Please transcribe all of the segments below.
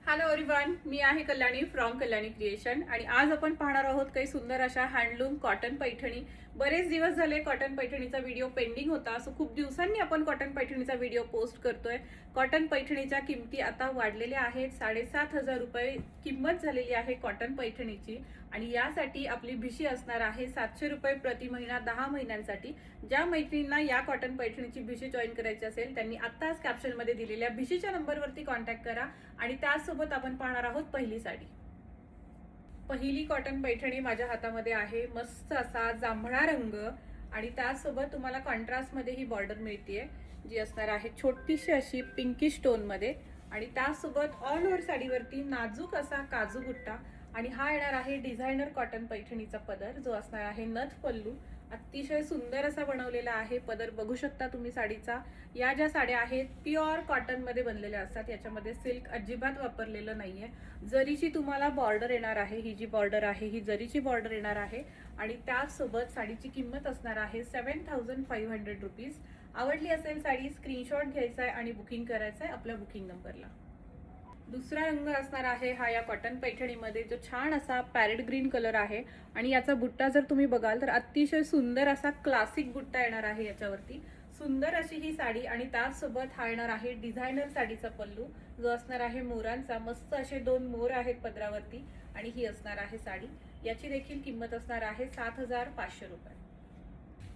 Hello everyone, मी आहे Kalyani from Kalyani creation आणि आज आपण पाहणार आहोत काही सुंदर अशा हँडलूम कॉटन पैठणी। बरेच दिवस झाले कॉटन पैठणीचा व्हिडिओ पेंडिंग होता, सो खूप दिवसांनी आपण कॉटन पैठणीचा व्हिडिओ पोस्ट करतोय। कॉटन पैठणीच्या किमती आता वाढलेल्या आहेत, 7,500 रुपये किंमत झालेली आहे कॉटन पैठणीची आणि यासाठी आपली भिशी असणार आहे 700 रुपये प्रति महिना 10 महिन्यांसाठी। ज्या मैत्रिणींना या कॉटन पैठणीची भिशी जॉईन करायची असेल त्यांनी आत्ताच कॅप्शन मध्ये दिलेल्या भिशीच्या नंबरवरती कॉन्टॅक्ट करा आणि त्यासोबत आपण पाहणार आहोत पहिली साडी। पहिली कॉटन पैठणी माझ्या हातामध्ये आहे, मस्त असा जांभळा रंग आणि त्यासोबत तुम्हाला कॉन्ट्रास्ट मध्ये ही बॉर्डर मिळतीये जी असणार आहे छोटीशी अशी पिंकिश टोन मध्ये आणि त्यासोबत ऑल ओव्हर साडीवरती नाजूक असा काजू बुट्टा आणि हा येणार आहे डिझायनर कॉटन पैठणीचा पदर जो असणार आहे नथ पल्लू। अतिशय सुंदर असा बनवलेला आहे पदर, बघू शकता तुम्ही साडीचा। या ज्या साड्या आहेत प्युअर कॉटन मध्ये बनलेल्या असतात, याच्यामध्ये सिल्क अजिबात वापरलेलं नाहीये। जरीची तुम्हाला बॉर्डर येणार आहे, ही जी बॉर्डर आहे ही जरीची बॉर्डर येणार आहे आणि त्यासोबत साडीची किंमत असणार आहे 7,500 रुपीज। आवडली असेल साडी स्क्रीनशॉट घ्यायचा आहे आणि बुकिंग करायचं आहे आपल्या बुकिंग नंबरला। दुसरा रंग असणार आहे हा या कॉटन पैठणीमध्ये जो छान असा पॅरेट ग्रीन कलर आहे आणि याचा बुट्टा जर तुम्ही बघाल तर अतिशय सुंदर असा क्लासिक बुट्टा येणार आहे याच्यावरती। सुंदर अशी ही साडी आणि त्यासोबत हा येणार आहे डिझायनर साडीचा पल्लू जो असणार आहे मोरांचा। मस्त असे 2 मोर आहेत पदरावरती आणि ही असणार आहे साडी। याची देखील किंमत असणार आहे 7,500 रुपये।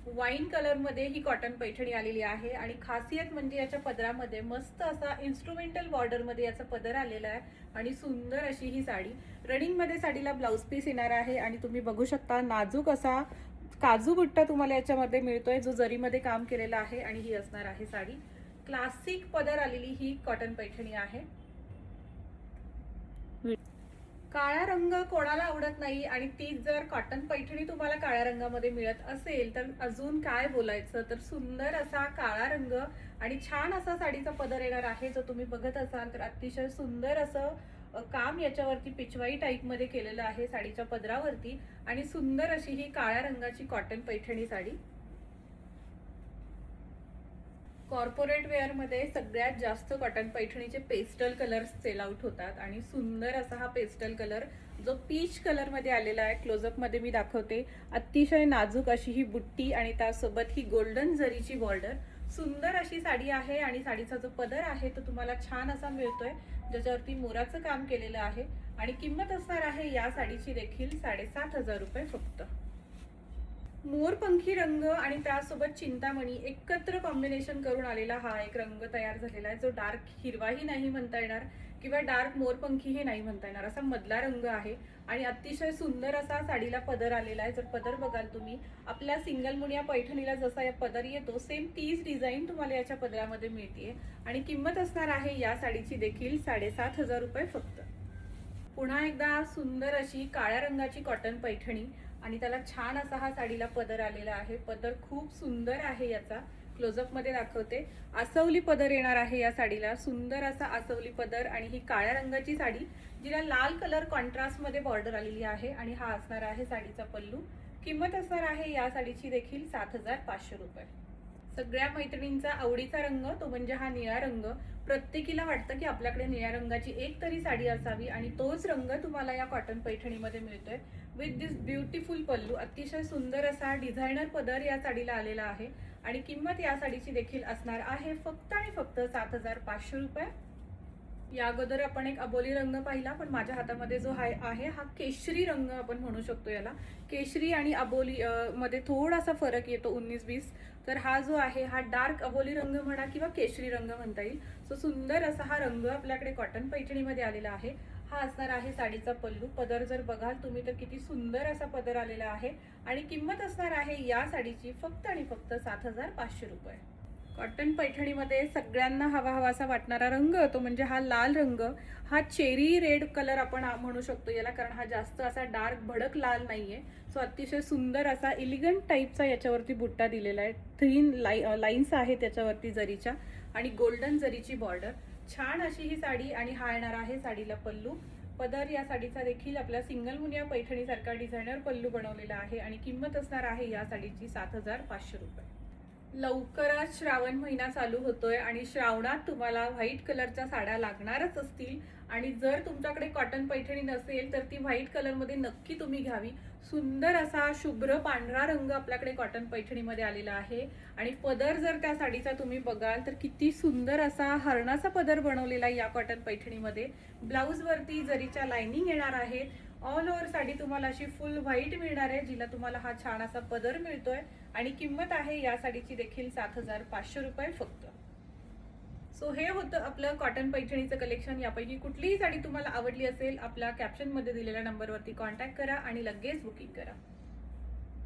वाईन कलर मध्ये ही कॉटन पैठणी आलेली आहे आणि खासियत म्हणजे याच्या पदरामध्ये मस्त असा इन्स्ट्रुमेंटल बॉर्डर मध्ये याचा पदर आलेला आहे आणि सुंदर अशी ही साडी। रनिंग मध्ये साडीला ब्लाउज पीस येणार आहे आणि तुम्ही बघू शकता नाजूक असा काजू बुट्टा तुम्हाला याच्यामध्ये मिळतोय जो जरीमध्ये काम केलेला आहे आणि ही असणार आहे साडी। क्लासिक पदर आलेली ही कॉटन पैठणी आहे। काळा रंग कोणाला आवडत नाही आणि ती जर कॉटन पैठणी तुम्हाला काळ्या रंगामध्ये मिळत असेल तर अजून काय बोलायचं। तर सुंदर असा काळा रंग आणि छान असा साडीचा पदर येणार आहे जो तुम्ही बघत असाल तर अतिशय सुंदर असं काम याच्यावरती पिचवाई टाईप मध्ये केलेलं आहे साडीच्या पदरावरती आणि सुंदर अशी ही काळ्या रंगाची cotton Paithani sari. Corporate wear मध्ये सगळ्यात जास्त कॉटन पैठणीचे पेस्टल कलर्स सेल आउट होतात आणि सुंदर असा हा पेस्टल कलर जो पीच कलर मध्ये आलेला आहे क्लोजअप मध्ये मी दाखवते। अतिशय नाजूक अशी ही बुट्टी आणि त्यासोबत ही गोल्डन जरीची बॉर्डर। सुंदर अशी साडी आहे आणि साडीचा जो पदर आहे तो तुम्हाला छान असा मिळतोय ज्याच्यावरती मोराचं काम केलेलं आहे आणि किंमत असणार आहे या साडीची देखील 7,500 रुपये फक्त। मोरपंखी रंग आणि त्यासोबत चिंतामणी एकत्र कॉम्बिनेशन करून आलेला हा एक रंग तयार झालेला आहे जो डार्क हिरवाही नाही म्हणता येणार किंवा डार्क मोरपंखी हे नाही म्हणता येणार, असा मधला रंग आहे आणि अतिशय सुंदर असा साडीला पदर आलेला आहे। जर पदर बघाल तुम्ही आपल्या सिंगल मुनिया पैठणीला जसा या पदर येतो सेम तीच डिझाईन तुम्हाला याच्या पदरामध्ये मिळते आणि किंमत असणार आहे या साडीची देखील 7,500 रुपये फक्त। पुन्हा एकदा सुंदर अशी काळ्या रंगाची कॉटन पैठणी आणि त्याला छान असा हा साडीला पदर आलेला आहे। पदर खूप सुंदर आहे याचा, क्लोजअप मध्ये दाखवते। आसवली पदर येणार आहे या साडीला, सुंदर असा आसवली पदर आणि ही काळ्या रंगाची साडी जिला लाल कलर कॉन्ट्रास्ट मध्ये बॉर्डर आलेली आहे आणि हा असणार आहे साडीचा पल्लू। किंमत असणार आहे या साडीची देखील 7,500 रुपये। सगळ्या मैत्रिणींचा आवडीचा रंग तो म्हणजे हा निळा रंग। प्रत्येकीला वाटतं की आपल्याकडे निळ्या रंगाची एक तरी साडी असावी आणि तोच रंग तुम्हाला या कॉटन पैठणीमध्ये मिळतोय विथ दिस ब्युटिफुल पल्लू। अतिशय सुंदर असा डिझायनर पदर या साडीला आलेला आहे आणि किंमत या साडीची देखील असणार आहे फक्त आणि फक्त 7,500 रुपये। या अगोदर आपण एक अबोली रंग पाहिला, पण माझ्या हातामध्ये जो आहे हा केशरी रंग आपण म्हणू शकतो याला। केशरी आणि अबोली मध्ये थोडासा फरक येतो 19-20, तर हा जो आहे हा डार्क अबोली रंग म्हणा किंवा केशरी रंग म्हणता येईल। सो सुंदर असा हा रंग आपल्याकडे कॉटन पैठणीमध्ये आलेला आहे। हा असणार आहे साडीचा पल्लू। पदर जर बघाल तुम्ही तर किती सुंदर असा पदर आलेला आहे आणि किंमत असणार आहे या साडीची फक्त आणि फक्त 7,500 रुपये। कॉटन पैठणीमध्ये सगळ्यांना हवासा वाटणारा रंग तो म्हणजे हा लाल रंग। हा चेरी रेड कलर आपण म्हणू शकतो याला, कारण हा जास्त असा डार्क भडक लाल नाहीये। सो अतिशय सुंदर असा इलिगंट टाईपचा याच्यावरती बुट्टा दिलेला आहे। 3 लाईन्स आहेत त्याच्यावरती जरीच्या आणि गोल्डन जरीची बॉर्डर। छान अशी ही साडी आणि हा येणार आहे साडीला पल्लू। पदर या साडीचा देखील आपल्या सिंगल मुनिया पैठणी सारखा डिझायनर पल्लू बनवलेला आहे आणि किंमत असणार आहे या साडीची 7,500 रुपये। लवकरच श्रावण महिना चालू होतोय आणि श्रावणात तुम्हाला व्हाईट कलरच्या साड्या लागणारच असतील आणि जर तुमच्याकडे कॉटन पैठणी नसेल तर ती व्हाईट कलरमध्ये नक्की तुम्ही घ्यावी. सुंदर असा शुभ्र पांढरा रंग आपल्याकडे कॉटन पैठणीमध्ये आलेला आहे आणि पदर जर त्या साडीचा तुम्ही बघाल तर किती सुंदर असा हरणाचा पदर बनवलेला आहे या कॉटन पैठणीमध्ये. ब्लाऊज वरती जरीच्या लाइनिंग येणार आहेत. ऑल ओव्हर साडी तुम्हाला अशी फुल व्हाईट मिळणार आहे, जिला तुम्हाला हा छान असा पदर मिळतोय आणि किंमत आहे या साडीची देखील 7,500 रुपये फक्त. सो हे होतं आपलं कॉटन पैठणीचं कलेक्शन. यापैकी कुठलीही साडी तुम्हाला आवडली असेल आपल्या कॅप्शन मध्ये दिलेल्या नंबरवरती कॉन्टॅक्ट करा आणि लगेच बुकिंग करा.